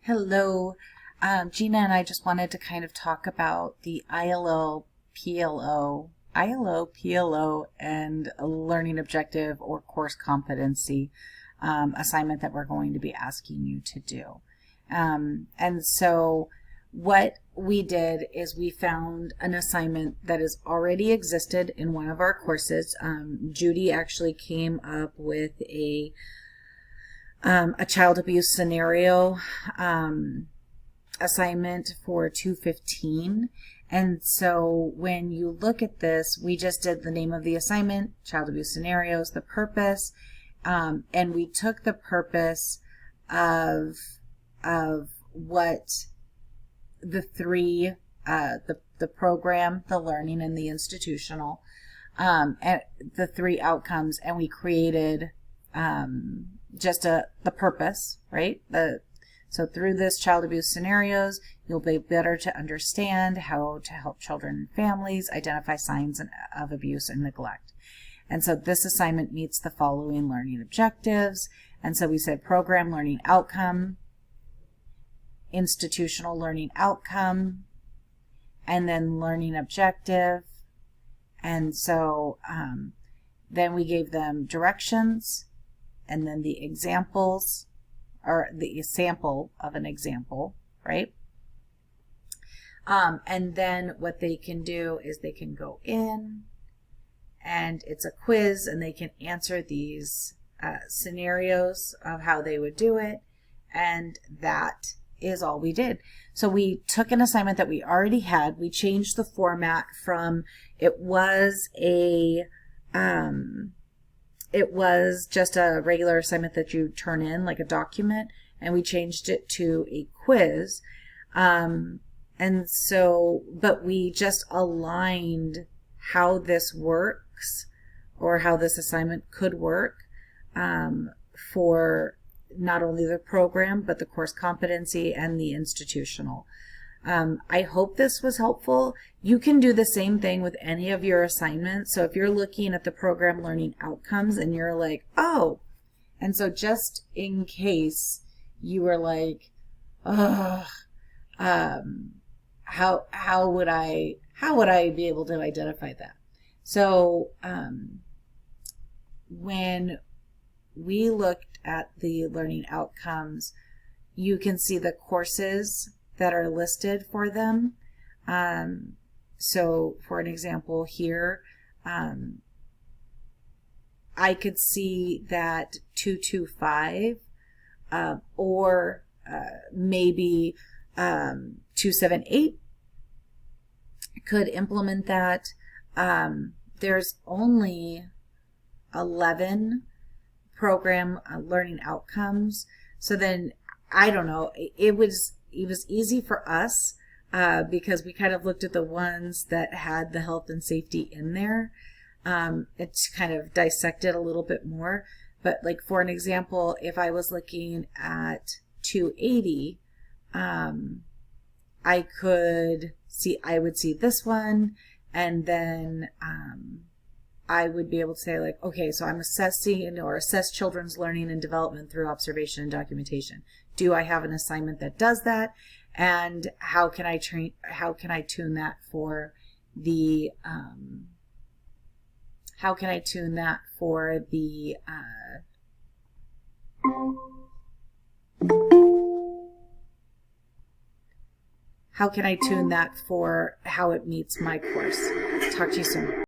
Hello, Gina and I just wanted to kind of talk about the ILO, PLO, and a learning objective or course competency assignment that we're going to be asking you to do. And so what we did is we found an assignment that has already existed in one of our courses. Judy actually came up with a child abuse scenario assignment for 215. And so when you look at this, we just did the name of the assignment, child abuse scenarios, the purpose, and we took the purpose of what the three, the program, the learning, and the institutional, and the three outcomes, and we created just the purpose, right? So through this child abuse scenarios, you'll be better to understand how to help children and families identify signs of abuse and neglect. And so this assignment meets the following learning objectives. And so we said program learning outcome, institutional learning outcome, and then learning objective. And so then we gave them directions, and then the examples, or the sample of an example, right? And then what they can do is they can go in, and it's a quiz, and they can answer these scenarios of how they would do it, and that is all we did. So we took an assignment that we already had, we changed the format from, it was just a regular assignment that you turn in, like a document, and we changed it to a quiz. And so, but we just aligned how this works, or how this assignment could work, for not only the program, but the course competency and the institutional. I hope this was helpful. You can do the same thing with any of your assignments. So if you're looking at the program learning outcomes and you're like, oh, and so just in case you were like, oh, how would I be able to identify that? So when we looked at the learning outcomes, you can see the courses that are listed for them. So for an example here, I could see that 225 or maybe 278 could implement that. There's only 11 program learning outcomes. So then, I don't know, it was easy for us because we kind of looked at the ones that had the health and safety in there. It's kind of dissected a little bit more. But like for an example, if I was looking at 280, I would see this one, and then I would be able to say like, okay, so I'm assessing or assess children's learning and development through observation and documentation. Do I have an assignment that does that? And how can I tune that for the how can I tune that for how it meets my course? Talk to you soon.